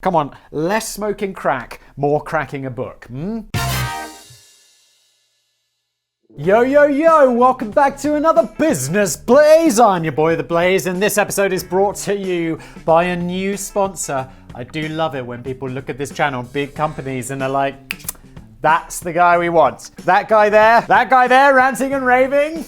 Come on, less smoking crack, more cracking a book, Yo, yo, yo, welcome back to another Business Blaze. I'm your boy, The Blaze, and this episode is brought to you by a new sponsor. I do love it when people look at this channel, big companies, and they're like, that's the guy we want. That guy there, ranting and raving.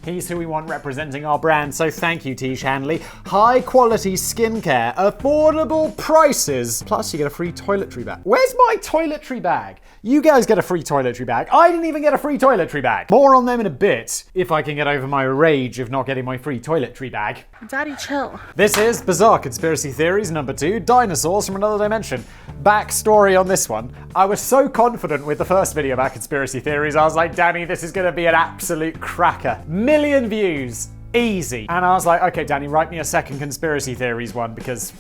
He's who we want representing our brand, so thank you, Tish Hanley. High quality skincare, affordable prices, plus you get a free toiletry bag. Where's my toiletry bag? You guys get a free toiletry bag. I didn't even get a free toiletry bag. More on them in a bit, if I can get over my rage of not getting my free toiletry bag. Daddy, chill. This is Bizarre Conspiracy Theories number 2, Dinosaurs from Another Dimension. Backstory on this one. I was so confident with the first video about conspiracy theories, I was like, Danny, this is gonna be an absolute cracker. Million views, easy. And I was like, okay, Danny, write me a second conspiracy theories one because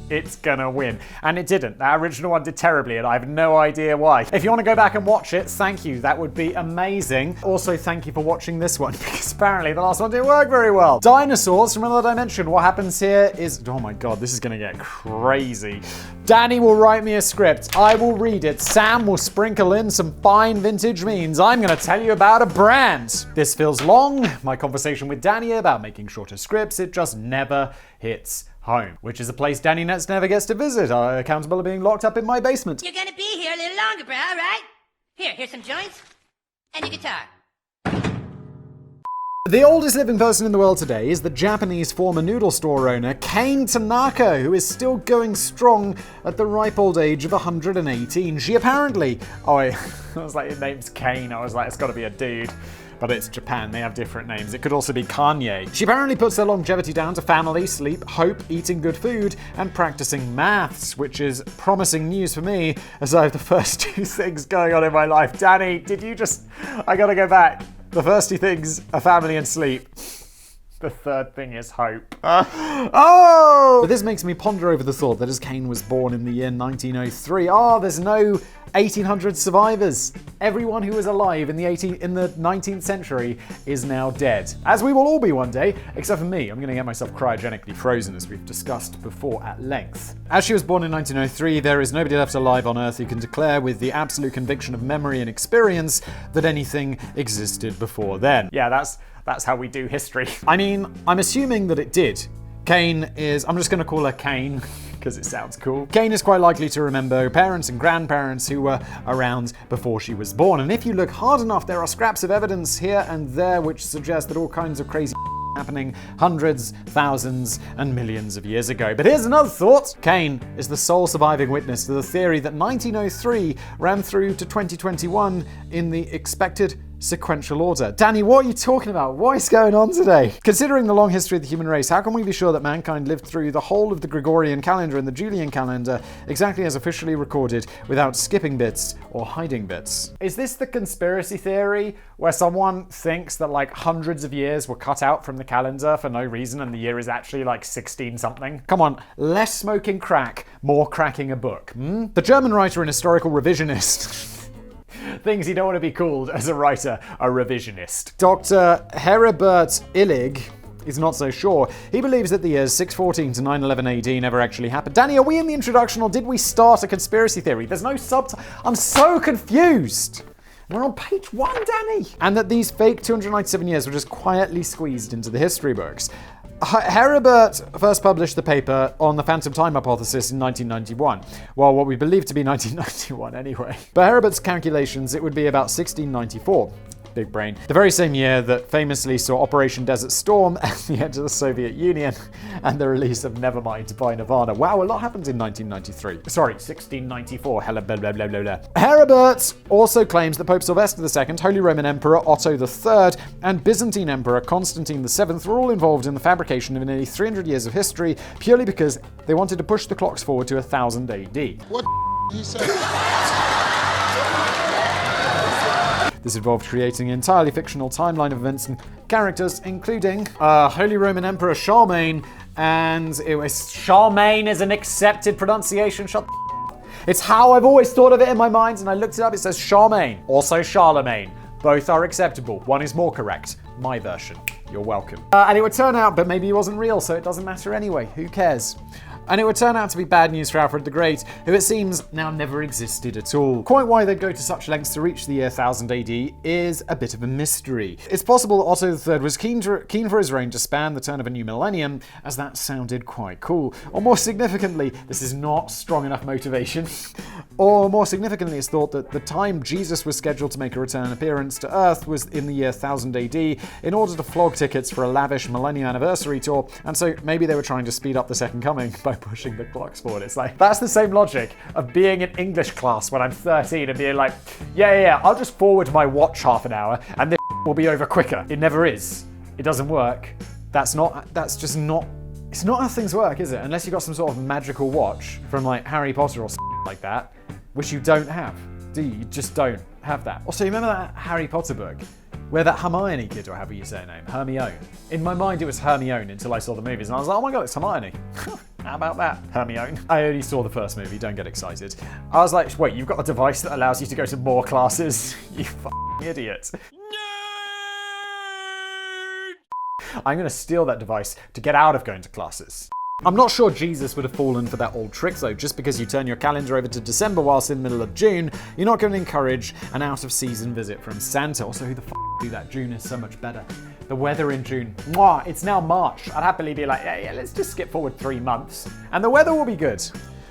it's gonna win. And it didn't. That original one did terribly and I have no idea why. If you want to go back and watch it, thank you. That would be amazing. Also, thank you for watching this one because apparently the last one didn't work very well. Dinosaurs from Another Dimension. What happens here is, oh my god, this is gonna get crazy. Danny will write me a script. I will read it. Sam will sprinkle in some fine vintage memes. I'm gonna tell you about a brand. This feels long. My conversation with Danny about making shorter scripts, it just never hits home, which is a place Danny Nets never gets to visit. I'm accountable of being locked up in my basement. You're gonna be here a little longer, bro, right? Here's some joints and your guitar. The oldest living person in the world today is the Japanese former noodle store owner Kane Tanaka, who is still going strong at the ripe old age of 118. She apparently... I was like, your name's Kane. I was like, it's gotta be a dude. But it's Japan, they have different names. It could also be Kanye. She apparently puts her longevity down to family, sleep, hope, eating good food, and practicing maths, which is promising news for me, as I have the first two things going on in my life. Danny, did you just... I gotta go back. The first two things are family and sleep. The third thing is hope. But this makes me ponder over the thought that as Kane was born in the year 1903, there's no 1800 survivors. Everyone who was alive in the 19th century is now dead. As we will all be one day, except for me. I'm going to get myself cryogenically frozen, as we've discussed before at length. As she was born in 1903, there is nobody left alive on Earth who can declare with the absolute conviction of memory and experience that anything existed before then. Yeah, that's how we do history. I mean, I'm assuming that it did. Kane is, I'm just gonna call her Kane, because it sounds cool. Kane is quite likely to remember parents and grandparents who were around before she was born. And if you look hard enough, there are scraps of evidence here and there which suggest that all kinds of crazy happening hundreds, thousands, and millions of years ago. But here's another thought. Kane is the sole surviving witness to the theory that 1903 ran through to 2021 in the expected sequential order. Danny, what are you talking about? What is going on today? Considering the long history of the human race, how can we be sure that mankind lived through the whole of the Gregorian calendar and the Julian calendar exactly as officially recorded without skipping bits or hiding bits? Is this the conspiracy theory where someone thinks that like hundreds of years were cut out from the calendar for no reason and the year is actually like 16 something? Come on, less smoking crack, more cracking a book. The German writer and historical revisionist things you don't want to be called as a writer, a revisionist. Dr. Heribert Illig is not so sure. He believes that the years 614 to 911 AD never actually happened. Danny, are we in the introduction or did we start a conspiracy theory? There's no subtitle. I'm so confused. We're on page 1, Danny. And that these fake 297 years were just quietly squeezed into the history books. Heribert first published the paper on the phantom time hypothesis in 1991. Well, what we believe to be 1991 anyway. By Heribert's calculations, it would be about 1694. Big brain. The very same year that famously saw Operation Desert Storm and the end of the Soviet Union and the release of Nevermind by Nirvana. Wow, a lot happened in 1993. Sorry, 1694. Hella blah blah blah blah blah. Heribert also claims that Pope Sylvester II, Holy Roman Emperor Otto III, and Byzantine Emperor Constantine VII were all involved in the fabrication of nearly 300 years of history purely because they wanted to push the clocks forward to 1000 AD. What he said? This involved creating an entirely fictional timeline of events and characters, including Holy Roman Emperor Charlemagne, and it was Charlemagne is an accepted pronunciation. It's how I've always thought of it in my mind, and I looked it up. It says Charlemagne, also Charlemagne. Both are acceptable. One is more correct. My version. You're welcome. And it would turn out, but maybe he wasn't real, so it doesn't matter anyway. Who cares? And it would turn out to be bad news for Alfred the Great, who it seems now never existed at all. Quite why they'd go to such lengths to reach the year 1000 AD is a bit of a mystery. It's possible Otto III was keen for his reign to span the turn of a new millennium, as that sounded quite cool. Or more significantly, this is not strong enough motivation. Or more significantly, it's thought that the time Jesus was scheduled to make a return appearance to Earth was in the year 1000 AD in order to flog tickets for a lavish millennium anniversary tour, and so maybe they were trying to speed up the second coming by pushing the clocks forward. It's like, that's the same logic of being in English class when I'm 13 and being like, yeah, I'll just forward my watch half an hour and this will be over quicker. It never is. It doesn't work. It's not how things work, is it? Unless you've got some sort of magical watch from like Harry Potter or like that, which you don't have, do you? You just don't have that. Also, you remember that Harry Potter book where that Hermione kid, or however you say her name, Hermione. In my mind, it was Hermione until I saw the movies, and I was like, oh my god, it's Hermione. How about that, Hermione? I only saw the first movie, don't get excited. I was like, wait, you've got a device that allows you to go to more classes? You f***ing idiot. I'm gonna steal that device to get out of going to classes. I'm not sure Jesus would have fallen for that old trick though. Just because you turn your calendar over to December whilst in the middle of June, you're not going to encourage an out-of-season visit from Santa. Also, who the f*** do that? June is so much better. The weather in June, mwah, it's now March. I'd happily be like, yeah, let's just skip forward 3 months. And the weather will be good.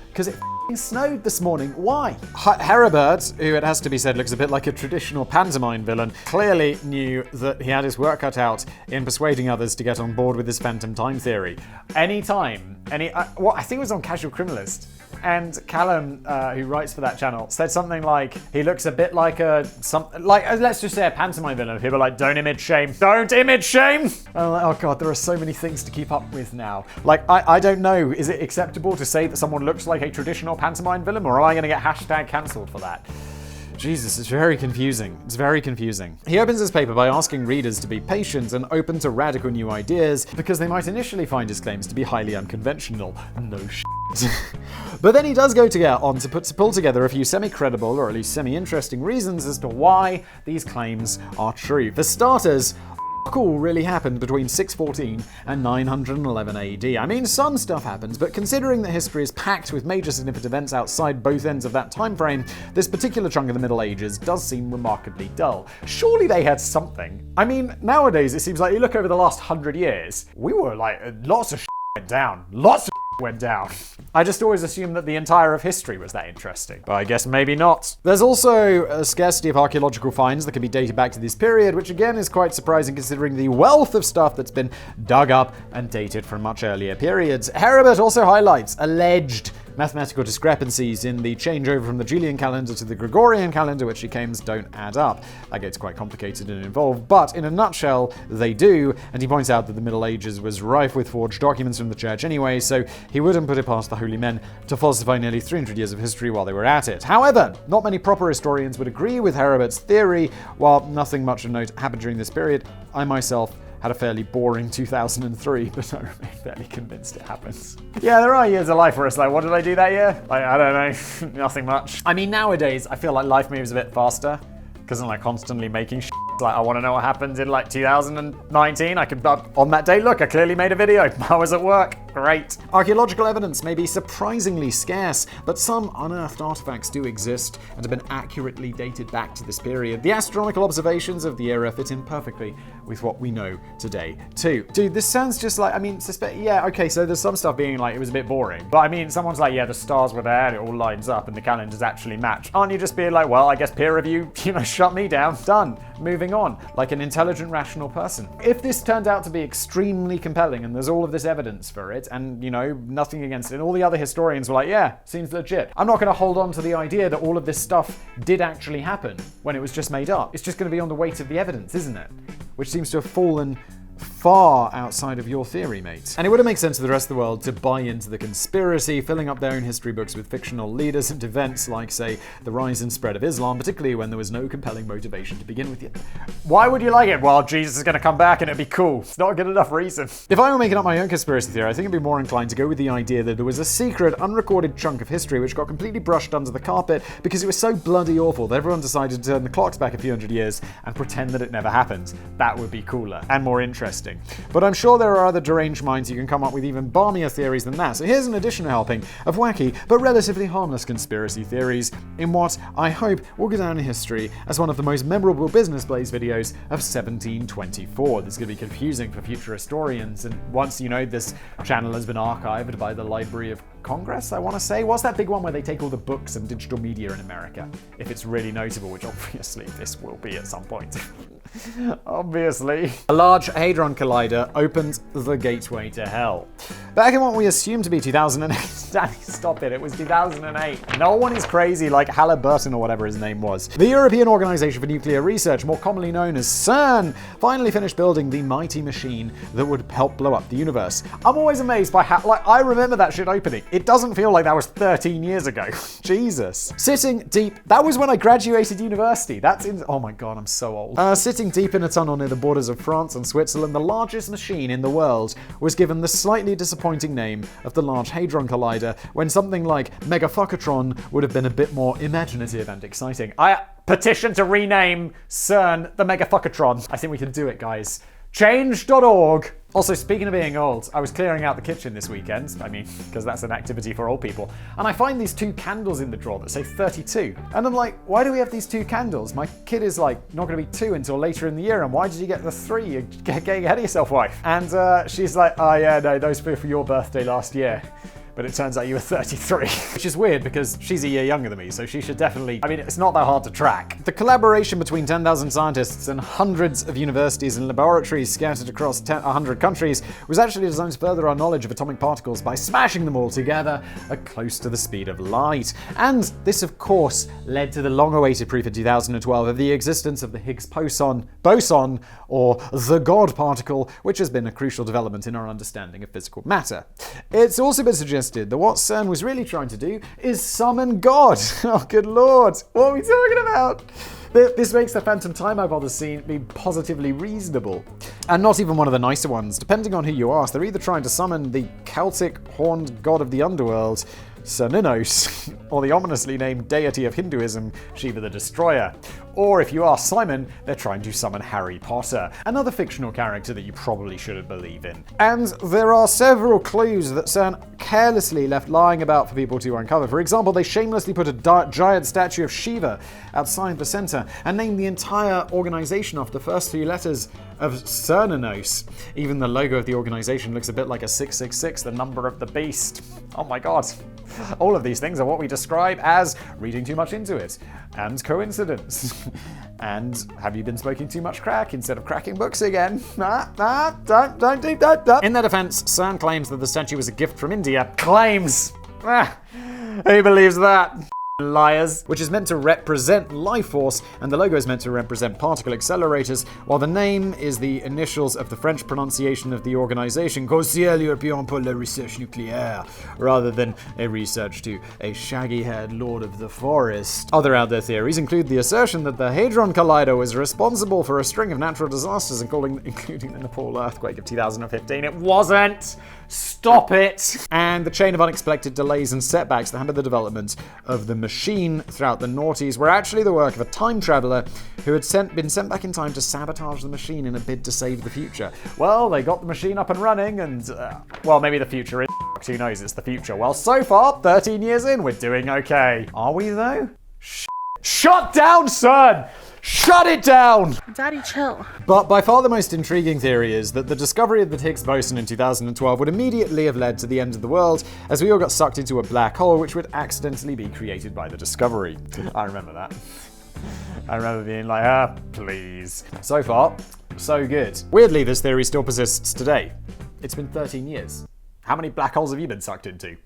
Because it snowed this morning. Why? Heribert, who it has to be said looks a bit like a traditional pantomime villain, clearly knew that he had his work cut out in persuading others to get on board with his phantom time theory. I think it was on Casual Criminalist. And Callum, who writes for that channel, said something like, he looks a bit like let's just say a pantomime villain. People are like, don't image shame. Don't image shame! And I'm like, oh god, there are so many things to keep up with now. Like, I don't know, is it acceptable to say that someone looks like a traditional pantomime villain, or am I going to get hashtag cancelled for that? Jesus, it's very confusing. It's very confusing. He opens his paper by asking readers to be patient and open to radical new ideas, because they might initially find his claims to be highly unconventional. No shit. But then he does go to pull together a few semi-credible, or at least semi-interesting reasons as to why these claims are true. For starters, all really happened between 614 and 911 AD. I mean, some stuff happens, but considering that history is packed with major significant events outside both ends of that time frame, this particular chunk of the Middle Ages does seem remarkably dull. Surely they had something. I mean, nowadays it seems like you look over the last 100 years, we were like, lots of went down. Lots of went down. I just always assumed that the entire of history was that interesting. But I guess maybe not. There's also a scarcity of archaeological finds that can be dated back to this period, which again is quite surprising considering the wealth of stuff that's been dug up and dated from much earlier periods. Heribert also highlights alleged mathematical discrepancies in the changeover from the Julian calendar to the Gregorian calendar, which he claims don't add up. That gets quite complicated and involved, but in a nutshell, they do, and he points out that the Middle Ages was rife with forged documents from the church anyway, so he wouldn't put it past the holy men to falsify nearly 300 years of history while they were at it. However, not many proper historians would agree with Heribert's theory. While nothing much of note happened during this period, I myself had a fairly boring 2003, but I remain fairly convinced it happens. Yeah, there are years of life where it's like, what did I do that year? Like, I don't know, nothing much. I mean, nowadays, I feel like life moves a bit faster, because I'm like constantly making shit. Like, I want to know what happened in like 2019. I could, on that day, look, I clearly made a video. I was at work. Great. Archaeological evidence may be surprisingly scarce, but some unearthed artifacts do exist and have been accurately dated back to this period. The astronomical observations of the era fit in perfectly with what we know today, too. Dude, this sounds just like, I mean, yeah, okay, so there's some stuff being like, it was a bit boring. But I mean, someone's like, yeah, the stars were there, and it all lines up, and the calendars actually match. Aren't you just being like, well, I guess peer review, shut me down. Done. Moving on, like an intelligent, rational person. If this turned out to be extremely compelling and there's all of this evidence for it and, nothing against it, and all the other historians were like, yeah, seems legit, I'm not going to hold on to the idea that all of this stuff did actually happen when it was just made up. It's just going to be on the weight of the evidence, isn't it? Which seems to have fallen far outside of your theory, mate. And it would have made sense to the rest of the world to buy into the conspiracy, filling up their own history books with fictional leaders and events like, say, the rise and spread of Islam, particularly when there was no compelling motivation to begin with. Why would you like it? Well, Jesus is going to come back and it'd be cool. It's not a good enough reason. If I were making up my own conspiracy theory, I think I'd be more inclined to go with the idea that there was a secret, unrecorded chunk of history which got completely brushed under the carpet because it was so bloody awful that everyone decided to turn the clocks back a few hundred years and pretend that it never happened. That would be cooler and more interesting. shocking. But I'm sure there are other deranged minds who can come up with even balmier theories than that. So here's an additional helping of wacky but relatively harmless conspiracy theories in what I hope will go down in history as one of the most memorable Business Blaze videos of 1724. This is going to be confusing for future historians, and once you know this channel has been archived by the Library of Congress, I want to say. What's that big one where they take all the books and digital media in America? If it's really notable, which obviously this will be at some point. Obviously. A large Hadron Collider opened the gateway to hell. Back in what we assume to be 2008. Danny, stop it. It was 2008. No one is crazy like Halliburton or whatever his name was. The European Organization for Nuclear Research, more commonly known as CERN, finally finished building the mighty machine that would help blow up the universe. I'm always amazed by how, I remember that shit opening. It doesn't feel like that was 13 years ago. Jesus. Sitting deep, that was when I graduated university. Oh my god, I'm so old. Sitting deep in a tunnel near the borders of France and Switzerland, the largest machine in the world was given the slightly disappointing name of the Large Hadron Collider, when something like Megafuckatron would have been a bit more imaginative and exciting. I petition to rename CERN the Megafuckatron. I think we can do it, guys. Change.org. Also, speaking of being old, I was clearing out the kitchen this weekend. I mean, because that's an activity for old people. And I find these 2 candles in the drawer that say 32. And I'm like, why do we have these 2 candles? My kid is like, not going to be 2 until later in the year. And why did you get the 3? You're getting ahead of yourself, wife. And she's like, oh yeah, no, those were for your birthday last year. But it turns out you were 33. Which is weird because she's a year younger than me, so she should definitely... I mean, it's not that hard to track. The collaboration between 10,000 scientists and hundreds of universities and laboratories scattered across 100 countries was actually designed to further our knowledge of atomic particles by smashing them all together at close to the speed of light. And this, of course, led to the long-awaited proof in 2012 of the existence of the Higgs boson, or the God particle, which has been a crucial development in our understanding of physical matter. It's also been suggested that what CERN was really trying to do is summon God. Oh, good lord. What are we talking about? This makes the phantom time hypothesis be positively reasonable. And not even one of the nicer ones. Depending on who you ask, they're either trying to summon the Celtic horned god of the underworld, Cernunnos, or the ominously named deity of Hinduism, Shiva the Destroyer. Or if you ask Simon, they're trying to summon Harry Potter, another fictional character that you probably shouldn't believe in. And there are several clues that CERN carelessly left lying about for people to uncover. For example, they shamelessly put a giant statue of Shiva outside the center and named the entire organization after the first 2 letters of Cernunnos. Even the logo of the organization looks a bit like a 666, the number of the beast. Oh my god. All of these things are what we describe as reading too much into it, and coincidence. And have you been smoking too much crack instead of cracking books again? Don't do that. In their defense, CERN claims that the statue was a gift from India. Claims! Who believes that? Liars. Which is meant to represent life force, and the logo is meant to represent particle accelerators, while the name is the initials of the French pronunciation of the organization, Conseil Européen pour la Recherche Nucléaire, rather than a research to a shaggy-haired lord of the forest. Other out there theories include the assertion that the Hadron Collider was responsible for a string of natural disasters, including the Nepal earthquake of 2015. It wasn't! Stop it! And the chain of unexpected delays and setbacks that hampered the development of the machine throughout the noughties were actually the work of a time traveler who had been sent back in time to sabotage the machine in a bid to save the future. Well, they got the machine up and running, and, well, maybe the future is who knows, it's the future. Well, so far, 13 years in, we're doing okay. Are we, though? Shut down, CERN! Shut it down! Daddy, chill. But by far the most intriguing theory is that the discovery of the Higgs boson in 2012 would immediately have led to the end of the world, as we all got sucked into a black hole which would accidentally be created by the discovery. I remember that. I remember being like, please. So far, so good. Weirdly, this theory still persists today. It's been 13 years. How many black holes have you been sucked into?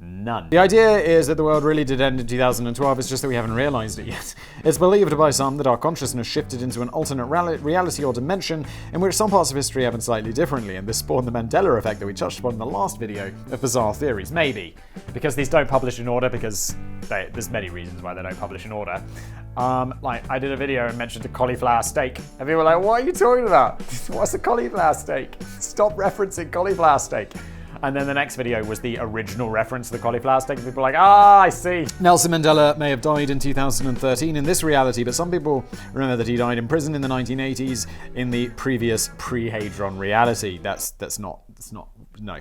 None. The idea is that the world really did end in 2012, it's just that we haven't realized it yet. It's believed by some that our consciousness shifted into an alternate reality or dimension in which some parts of history happen slightly differently, and this spawned the Mandela effect that we touched upon in the last video of bizarre theories. Maybe. Because these don't publish in order, because there's many reasons why they don't publish in order. Like, I did a video and mentioned a cauliflower steak, and people were like, what are you talking about? What's a cauliflower steak? Stop referencing cauliflower steak. And then the next video was the original reference to the cauliflower steak. People were like, I see. Nelson Mandela may have died in 2013 in this reality, but some people remember that he died in prison in the 1980s in the previous pre-Hadron reality. That's not. No.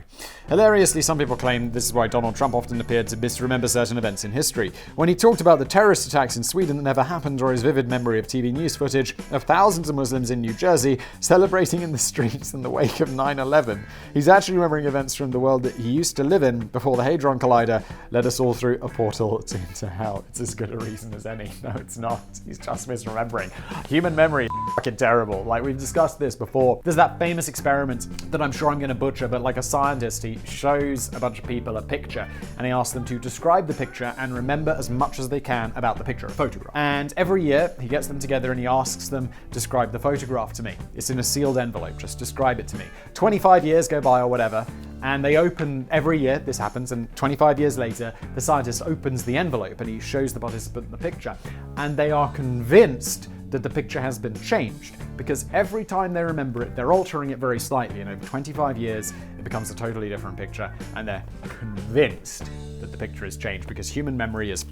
Hilariously, some people claim this is why Donald Trump often appeared to misremember certain events in history. When he talked about the terrorist attacks in Sweden that never happened, or his vivid memory of TV news footage of thousands of Muslims in New Jersey celebrating in the streets in the wake of 9/11, he's actually remembering events from the world that he used to live in before the Hadron Collider led us all through a portal into hell. It's as good a reason as any. No, it's not. He's just misremembering. Human memory is fucking terrible. Like, we've discussed this before. There's that famous experiment that I'm sure I'm going to butcher, but like a scientist, he shows a bunch of people a picture and he asks them to describe the picture and remember as much as they can about the picture, a photograph. And every year he gets them together and he asks them, describe the photograph to me. It's in a sealed envelope, just describe it to me. 25 years go by or whatever, and they open, every year this happens, and 25 years later the scientist opens the envelope and he shows the participant the picture, and they are convinced that the picture has been changed, because every time they remember it, they're altering it very slightly, and over 25 years, it becomes a totally different picture, and they're convinced that the picture has changed, because human memory is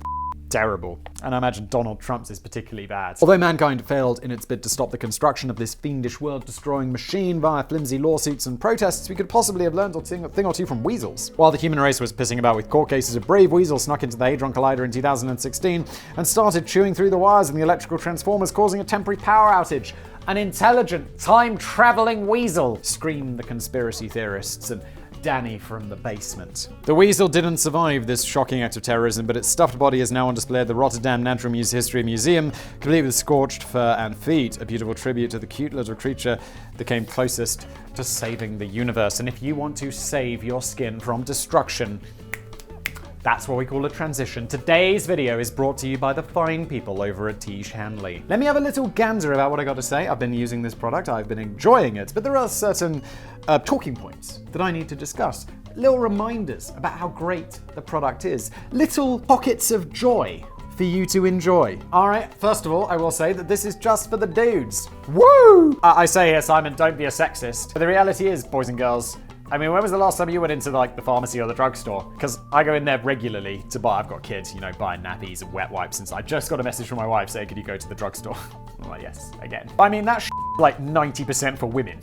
terrible. And I imagine Donald Trump's is particularly bad. Although mankind failed in its bid to stop the construction of this fiendish world-destroying machine via flimsy lawsuits and protests, we could possibly have learned a thing or two from weasels. While the human race was pissing about with court cases, a brave weasel snuck into the Hadron Collider in 2016 and started chewing through the wires in the electrical transformers, causing a temporary power outage. An intelligent, time-traveling weasel, screamed the conspiracy theorists and Danny from the basement. The weasel didn't survive this shocking act of terrorism, but its stuffed body is now on display at the Rotterdam Natural History Museum, complete with scorched fur and feet, a beautiful tribute to the cute little creature that came closest to saving the universe. And if you want to save your skin from destruction, that's what we call a transition. Today's video is brought to you by the fine people over at Tiege Hanley. Let me have a little gander about what I got to say. I've been using this product, I've been enjoying it, but there are certain talking points that I need to discuss. Little reminders about how great the product is. Little pockets of joy for you to enjoy. All right, first of all, I will say that this is just for the dudes. Woo! I say here, Simon, don't be a sexist. But the reality is, boys and girls, I mean, when was the last time you went into like the pharmacy or the drugstore? Because I go in there regularly to buy, I've got kids, you know, buying nappies and wet wipes, and so I just got a message from my wife saying, could you go to the drugstore? I'm like, yes, again. I mean, that's like 90% for women.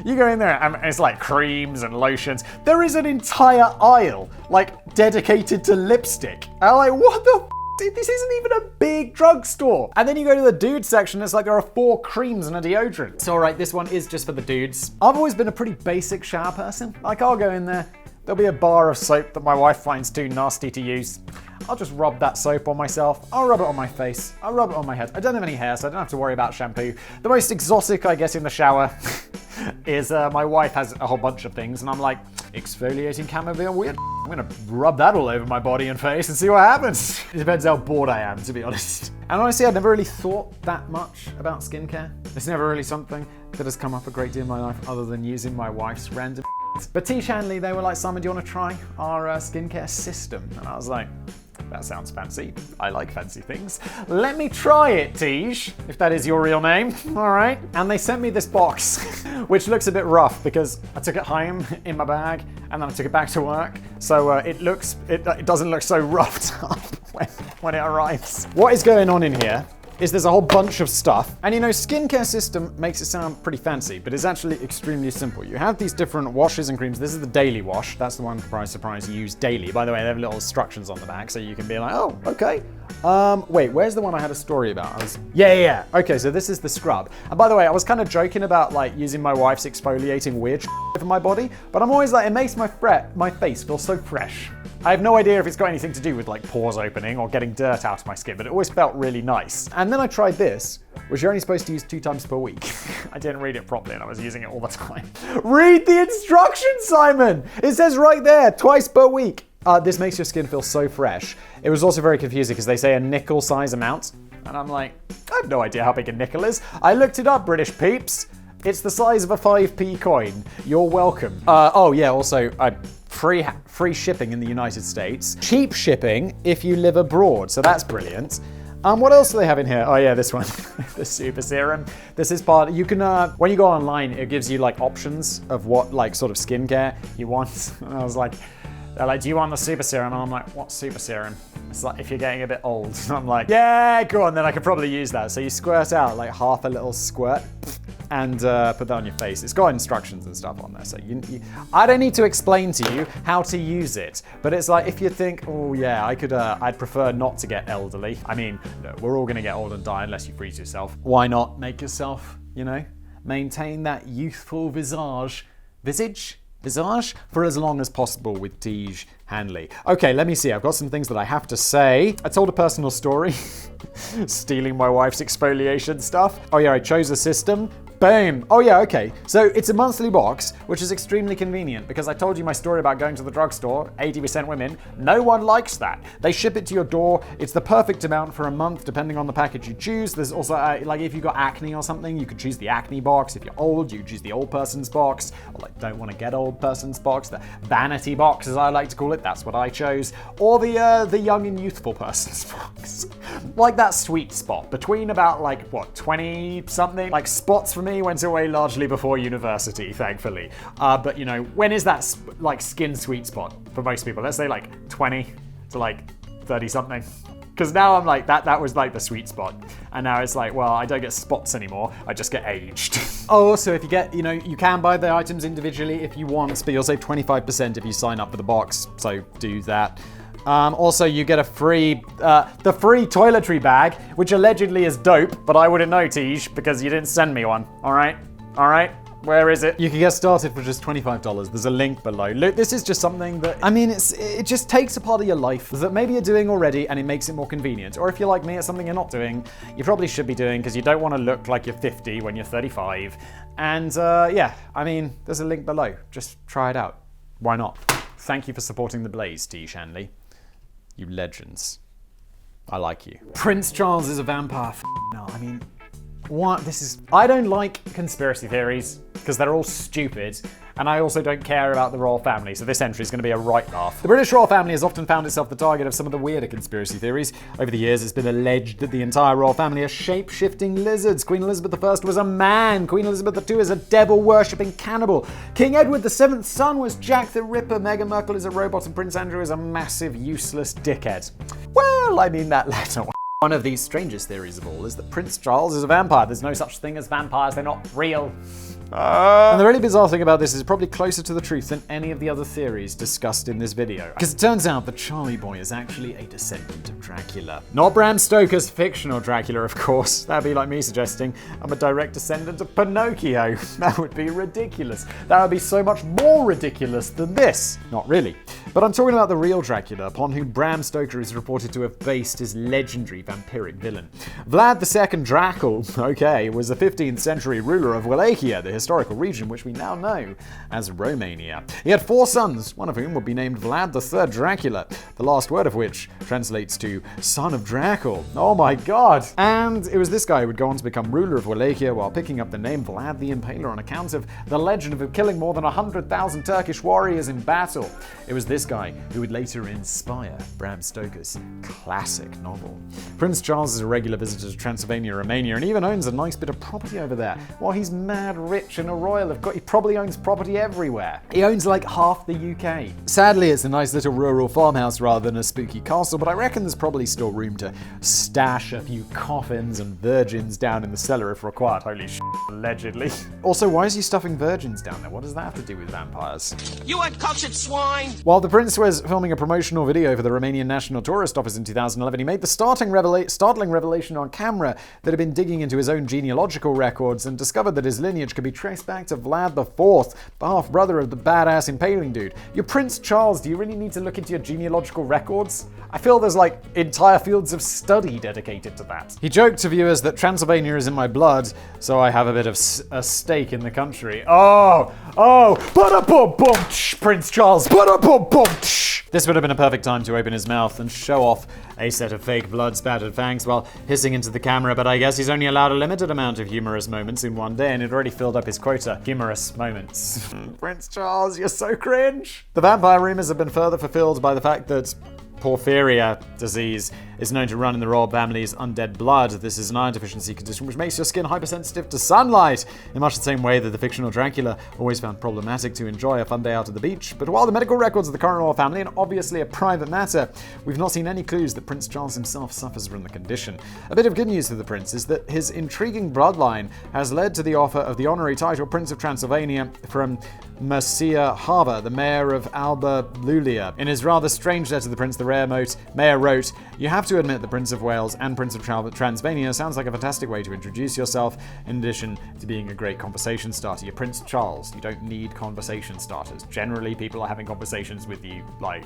You go in there and it's like creams and lotions. There is an entire aisle like dedicated to lipstick. I'm like, what the this isn't even a big drugstore. And then you go to the dude section, it's like there are 4 creams and a deodorant. So alright, this one is just for the dudes. I've always been a pretty basic shower person. Like, I'll go in there, there'll be a bar of soap that my wife finds too nasty to use. I'll just rub that soap on myself. I'll rub it on my face. I'll rub it on my head. I don't have any hair, so I don't have to worry about shampoo. The most exotic I get in the shower is my wife has a whole bunch of things, and I'm like, exfoliating chamomile weird. I'm gonna rub that all over my body and face and see what happens. It depends how bored I am, to be honest. And honestly, I've never really thought that much about skincare. It's never really something that has come up a great deal in my life other than using my wife's random But Tiege Hanley, they were like, Simon, do you want to try our skincare system? And I was like, that sounds fancy. I like fancy things. Let me try it, Tiege, if that is your real name. All right. And they sent me this box, which looks a bit rough because I took it home in my bag and then I took it back to work. So it doesn't look so roughed up when it arrives. What is going on in here is there's a whole bunch of stuff. And you know, skincare system makes it sound pretty fancy, but it's actually extremely simple. You have these different washes and creams. This is the daily wash. That's the one, surprise, surprise, you use daily. By the way, they have little instructions on the back, so you can be like, oh, okay. Wait, where's the one I had a story about? Yeah. Okay, so this is the scrub. And by the way, I was kind of joking about like using my wife's exfoliating weird for my body, but I'm always like, it makes my face feel so fresh. I have no idea if it's got anything to do with like pores opening or getting dirt out of my skin, but it always felt really nice. And then I tried this, which you're only supposed to use 2 times per week. I didn't read it properly and I was using it all the time. Read the instructions, Simon! It says right there, twice per week. This makes your skin feel so fresh. It was also very confusing because they say a nickel size amount. And I'm like, I have no idea how big a nickel is. I looked it up, British peeps. It's the size of a 5p coin. You're welcome. Oh yeah, also, free shipping in the United States. Cheap shipping if you live abroad, so that's brilliant. What else do they have in here? Oh yeah, this one, the Super Serum. This is part, you can, when you go online, it gives you like options of what like sort of skincare you want. And I was like, they're like, do you want the Super Serum? And I'm like, what Super Serum? It's like, if you're getting a bit old. And I'm like, yeah, go on, then I could probably use that. So you squirt out like half a little squirt and put that on your face. It's got instructions and stuff on there. So I don't need to explain to you how to use it. But it's like, if you think, oh yeah, I'd prefer not to get elderly. I mean, no, we're all gonna get old and die unless you freeze yourself. Why not make yourself, maintain that youthful visage for as long as possible with Tiege Hanley. Okay, let me see. I've got some things that I have to say. I told a personal story. Stealing my wife's exfoliation stuff. Oh yeah, I chose a system. Boom. Oh yeah, okay. So it's a monthly box, which is extremely convenient because I told you my story about going to the drugstore, 80% women. No one likes that. They ship it to your door. It's the perfect amount for a month, depending on the package you choose. There's also, like if you've got acne or something, you could choose the acne box. If you're old, you choose the old person's box. Or like don't want to get old person's box. The vanity box, as I like to call it. That's what I chose. Or the young and youthful person's box. Like that sweet spot between about like, 20 something? Like spots for me went away largely before university, thankfully. But when is that like skin sweet spot for most people? Let's say like 20 to like 30 something. Because now I'm like, that was like the sweet spot. And now it's like, well, I don't get spots anymore. I just get aged. Oh, so if you get, you can buy the items individually if you want, but you'll save 25% if you sign up for the box. So do that. Also, you get the free toiletry bag, which allegedly is dope, but I wouldn't know, Tiege, because you didn't send me one. All right? Where is it? You can get started for just $25. There's a link below. Look, this is just something that, it just takes a part of your life that maybe you're doing already and it makes it more convenient. Or if you're like me, it's something you're not doing, you probably should be doing because you don't want to look like you're 50 when you're 35. And there's a link below. Just try it out. Why not? Thank you for supporting the Blaze, Tiege Hanley. You legends. I like you. Prince Charles is a vampire. No, what? I don't like conspiracy theories because they're all stupid, and I also don't care about the royal family, so this entry is going to be a right laugh. The British royal family has often found itself the target of some of the weirder conspiracy theories. Over the years, it's been alleged that the entire royal family are shape-shifting lizards. Queen Elizabeth I was a man. Queen Elizabeth II is a devil-worshipping cannibal. King Edward VII's son was Jack the Ripper. Meghan Markle is a robot, and Prince Andrew is a massive, useless dickhead. Well, that latter one. One of the strangest theories of all is that Prince Charles is a vampire. There's no such thing as vampires, they're not real. And the really bizarre thing about this is probably closer to the truth than any of the other theories discussed in this video. Because it turns out that Charlie Boy is actually a descendant of Dracula. Not Bram Stoker's fictional Dracula, of course. That'd be like me suggesting I'm a direct descendant of Pinocchio. That would be ridiculous. That would be so much more ridiculous than this. Not really. But I'm talking about the real Dracula, upon whom Bram Stoker is reported to have based his legendary vampiric villain. Vlad II Dracul, was a 15th century ruler of Wallachia, the historical region which we now know as Romania. He had 4 sons, one of whom would be named Vlad III Dracula, the last word of which translates to son of Dracul. Oh my god! And it was this guy who would go on to become ruler of Wallachia while picking up the name Vlad the Impaler on account of the legend of him killing more than 100,000 Turkish warriors in battle. It was this guy who would later inspire Bram Stoker's classic novel. Prince Charles is a regular visitor to Transylvania, Romania, and even owns a nice bit of property over there. While he's mad rich and a royal, he probably owns property everywhere. He owns like half the UK. Sadly, it's a nice little rural farmhouse rather than a spooky castle, but I reckon there's probably still room to stash a few coffins and virgins down in the cellar if required. Holy shit, allegedly. Also, why is he stuffing virgins down there? What does that have to do with vampires? You uncultured swine! While the prince was filming a promotional video for the Romanian National Tourist Office in 2011, he made the startling revelation on camera that had been digging into his own genealogical records and discovered that his lineage could be traced back to Vlad IV, the half-brother of the badass impaling dude. You're Prince Charles, do you really need to look into your genealogical records? I feel there's like entire fields of study dedicated to that. He joked to viewers that Transylvania is in my blood, so I have a bit of a stake in the country. Ba-da-bum-bum, Prince Charles, ba-da-bum-bum. This would have been a perfect time to open his mouth and show off a set of fake blood-spattered fangs while hissing into the camera, but I guess he's only allowed a limited amount of humorous moments in one day, and he'd already filled up his quota. Humorous moments. Prince Charles, you're so cringe. The vampire rumors have been further fulfilled by the fact that porphyria disease is known to run in the royal family's undead blood. This is an iron deficiency condition which makes your skin hypersensitive to sunlight, in much the same way that the fictional Dracula always found problematic to enjoy a fun day out at the beach. But while the medical records of the current royal family are obviously a private matter, we've not seen any clues that Prince Charles himself suffers from the condition. A bit of good news for the prince is that his intriguing bloodline has led to the offer of the honorary title Prince of Transylvania from Mercia Harbour, the mayor of Alba Lulia. In his rather strange letter to the prince, the mayor wrote, "You have to admit the Prince of Wales and Prince of Transylvania sounds like a fantastic way to introduce yourself, in addition to being a great conversation starter. You're Prince Charles. You don't need conversation starters. Generally, people are having conversations with you. I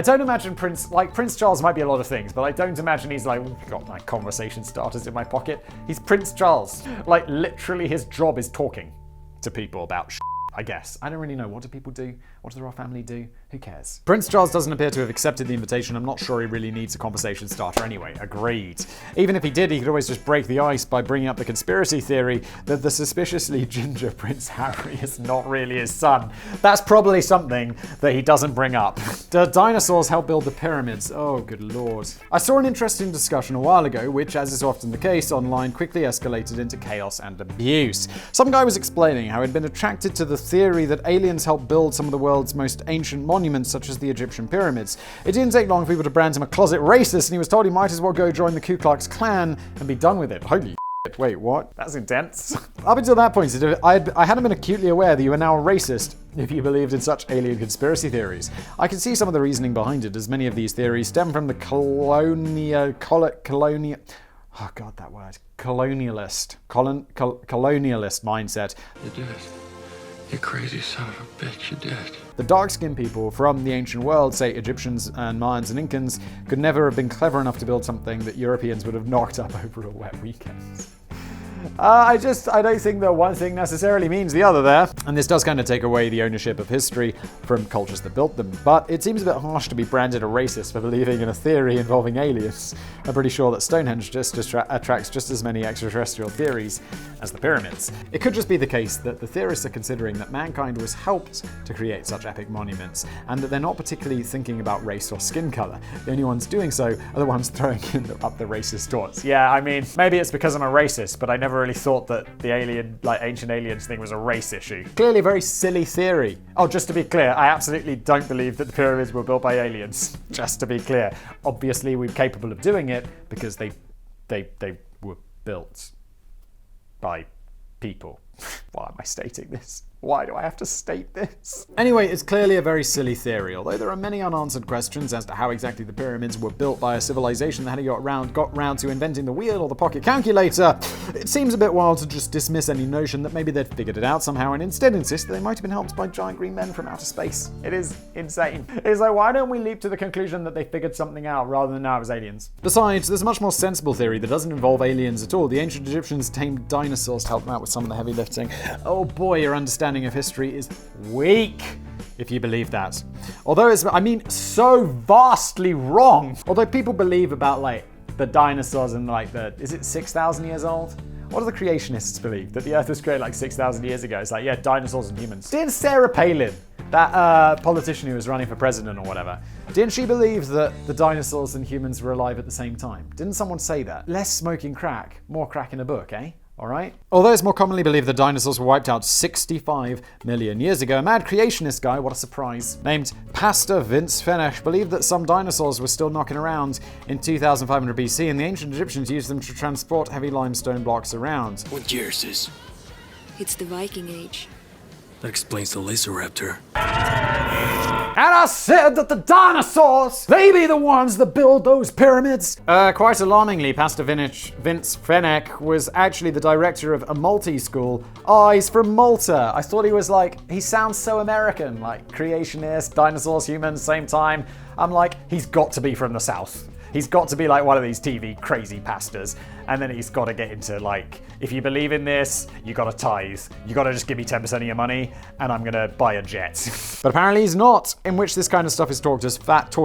don't imagine Prince Charles might be a lot of things, but I don't imagine he's like, got my conversation starters in my pocket. He's Prince Charles. Like, literally his job is talking to people about I guess. I don't really know. What do people do? What does the royal family do? Who cares? Prince Charles doesn't appear to have accepted the invitation. I'm not sure he really needs a conversation starter anyway. Agreed. Even if he did, he could always just break the ice by bringing up the conspiracy theory that the suspiciously ginger Prince Harry is not really his son. That's probably something that he doesn't bring up. The dinosaurs helped build the pyramids. Oh, good lord. I saw an interesting discussion a while ago, which, as is often the case online, quickly escalated into chaos and abuse. Some guy was explaining how he'd been attracted to the theory that aliens helped build some of the world's most ancient monuments, such as the Egyptian pyramids. It didn't take long for people to brand him a closet racist, and he was told he might as well go join the Ku Klux Klan and be done with it. Holy shit, wait, what? That's intense. Up until that point, I hadn't been acutely aware that you were now a racist if you believed in such alien conspiracy theories. I can see some of the reasoning behind it, as many of these theories stem from the colonialist mindset. You did it. You crazy son of a bitch, you did. The dark-skinned people from the ancient world, say Egyptians and Mayans and Incans, could never have been clever enough to build something that Europeans would have knocked up over a wet weekend. I don't think that one thing necessarily means the other there. And this does kind of take away the ownership of history from cultures that built them. But it seems a bit harsh to be branded a racist for believing in a theory involving aliens. I'm pretty sure that Stonehenge just attracts just as many extraterrestrial theories as the pyramids. It could just be the case that the theorists are considering that mankind was helped to create such epic monuments, and that they're not particularly thinking about race or skin color. The only ones doing so are the ones throwing up the racist torch. Yeah, I mean, maybe it's because I'm a racist, but I never really thought that the ancient aliens thing was a race issue. Clearly a very silly theory. Oh, just to be clear, I absolutely don't believe that the pyramids were built by aliens. Just to be clear. Obviously, we're capable of doing it because they were built by people. Why am I stating this? Why do I have to state this? Anyway, it's clearly a very silly theory, although there are many unanswered questions as to how exactly the pyramids were built by a civilization that hadn't got round to inventing the wheel or the pocket calculator. It seems a bit wild to just dismiss any notion that maybe they'd figured it out somehow and instead insist that they might have been helped by giant green men from outer space. It is insane. It's like, why don't we leap to the conclusion that they figured something out rather than now it was aliens? Besides, there's a much more sensible theory that doesn't involve aliens at all. The ancient Egyptians tamed dinosaurs to help them out with some of the heavy lifting. Oh boy, your understanding of history is weak, if you believe that. Although it's, so vastly wrong. Although people believe about, the dinosaurs and, is it 6,000 years old? What do the creationists believe? That the Earth was created 6,000 years ago. It's dinosaurs and humans. Didn't Sarah Palin, that politician who was running for president or whatever, didn't she believe that the dinosaurs and humans were alive at the same time? Didn't someone say that? Less smoking crack, more crack in a book, eh? Alright? Although it's more commonly believed that dinosaurs were wiped out 65 million years ago, a mad creationist guy, what a surprise, named Pastor Vince Fenech believed that some dinosaurs were still knocking around in 2500 BC, and the ancient Egyptians used them to transport heavy limestone blocks around. What year is this? It's the Viking Age. That explains the Laseraptor. And I said that the dinosaurs, they be the ones that build those pyramids. Quite alarmingly, Pastor Vince Fenech was actually the director of a Maltese school. Oh, he's from Malta. I thought he was he sounds so American, creationist, dinosaurs, humans, same time. I'm he's got to be from the South. He's got to be one of these TV crazy pastors. And then he's got to get into if you believe in this, you got to tithe. You got to just give me 10% of your money and I'm going to buy a jet. But apparently he's not, in which this kind of stuff is taught as fact,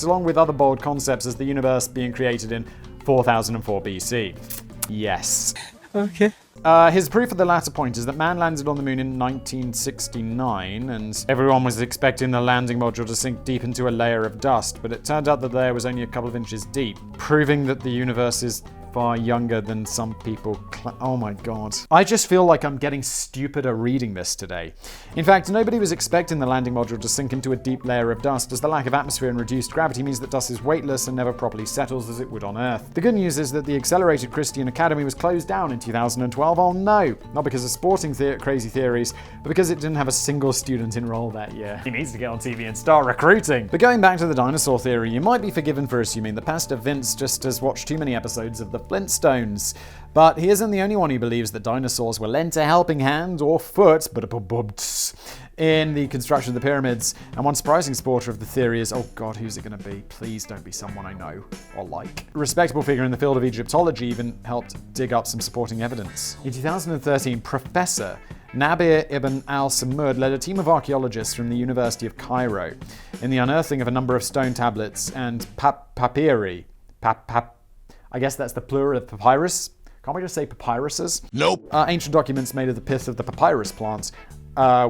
along with other bold concepts as the universe being created in 4004 BC. Yes. Okay. His proof of the latter point is that man landed on the moon in 1969, and everyone was expecting the landing module to sink deep into a layer of dust, but it turned out that the layer was only a couple of inches deep, proving that the universe is far younger than some people oh my god. I just feel like I'm getting stupider reading this today. In fact, nobody was expecting the landing module to sink into a deep layer of dust, as the lack of atmosphere and reduced gravity means that dust is weightless and never properly settles as it would on Earth. The good news is that the Accelerated Christian Academy was closed down in 2012. Oh no! Not because of sporting crazy theories, but because it didn't have a single student enrolled that year. He needs to get on TV and start recruiting. But going back to the dinosaur theory, you might be forgiven for assuming that Pastor Vince just has watched too many episodes of the Flintstones. But he isn't the only one who believes that dinosaurs were lent a helping hand or foot in the construction of the pyramids. And one surprising supporter of the theory is, oh god, who's it going to be? Please don't be someone I know or like. A respectable figure in the field of Egyptology even helped dig up some supporting evidence. In 2013, Professor Nabir Ibn al-Samud led a team of archaeologists from the University of Cairo in the unearthing of a number of stone tablets and papyri. I guess that's the plural of papyrus. Can't we just say papyruses? Nope. Ancient documents made of the pith of the papyrus plant,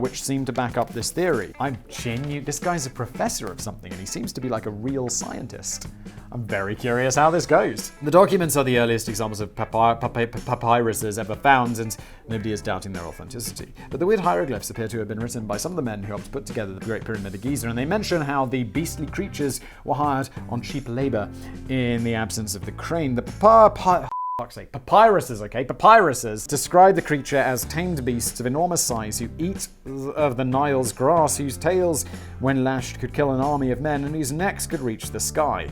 which seem to back up this theory. I'm genuine. This guy's a professor of something, and he seems to be like a real scientist. I'm very curious how this goes. The documents are the earliest examples of papyruses ever found, and nobody is doubting their authenticity. But the weird hieroglyphs appear to have been written by some of the men who helped put together the Great Pyramid of Giza, and they mention how the beastly creatures were hired on cheap labor in the absence of the crane. The papyruses, okay? Papyruses describe the creature as tamed beasts of enormous size who eat of the Nile's grass, whose tails, when lashed, could kill an army of men, and whose necks could reach the sky.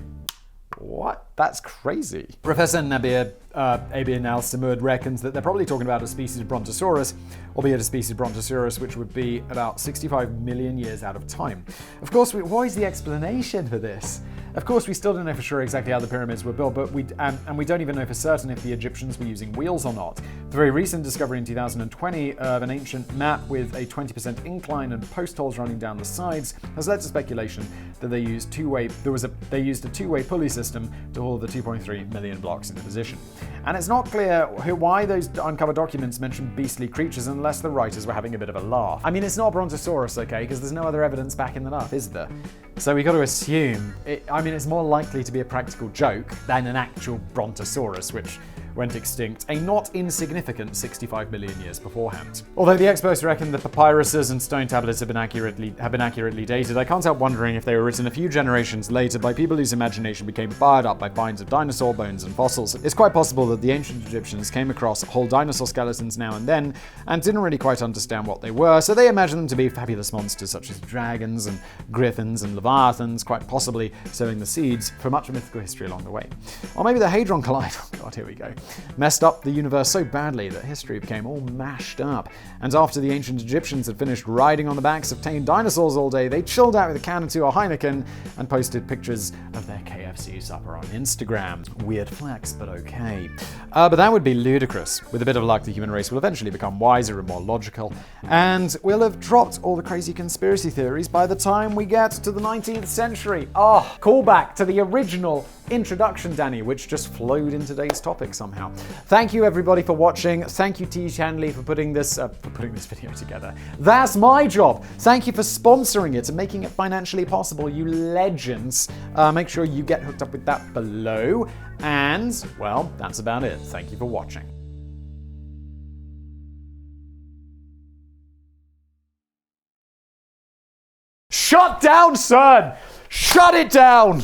What? That's crazy. Professor Nabir Ibn al-Samud reckons that they're probably talking about a species of Brontosaurus, albeit a species of Brontosaurus which would be about 65 million years out of time. Of course, what is the explanation for this? Of course, we still don't know for sure exactly how the pyramids were built, but we don't even know for certain if the Egyptians were using wheels or not. The very recent discovery in 2020 of an ancient map with a 20% incline and post holes running down the sides has led to speculation that they used a two-way pulley system to haul the 2.3 million blocks into position. And it's not clear why those uncovered documents mention beastly creatures unless the writers were having a bit of a laugh. I mean, it's not a Brontosaurus, okay, because there's no other evidence backing that up, is there? So we got to assume, it's more likely to be a practical joke than an actual Brontosaurus, which went extinct a not insignificant 65 million years beforehand. Although the experts reckon the papyruses and stone tablets have been accurately dated, I can't help wondering if they were written a few generations later by people whose imagination became fired up by finds of dinosaur bones and fossils. It's quite possible that the ancient Egyptians came across whole dinosaur skeletons now and then and didn't really quite understand what they were, so they imagined them to be fabulous monsters such as dragons and griffins and leviathans, quite possibly sowing the seeds for much mythical history along the way. Or maybe the Hadron Collider, oh god, here we go, messed up the universe so badly that history became all mashed up. And after the ancient Egyptians had finished riding on the backs of tame dinosaurs all day, they chilled out with a can or two of Heineken and posted pictures of their KFC supper on Instagram. Weird flex, but okay. But that would be ludicrous. With a bit of luck, the human race will eventually become wiser and more logical, and we'll have dropped all the crazy conspiracy theories by the time we get to the 19th century. Callback to the original introduction, Danny, which just flowed in today's topic somehow. Thank you everybody for watching. Thank you T. Chanley for putting this video together. That's my job. Thank you for sponsoring it and making it financially possible, you legends. Make sure you get hooked up with that below. And, well, that's about it. Thank you for watching. Shut down, son! Shut it down!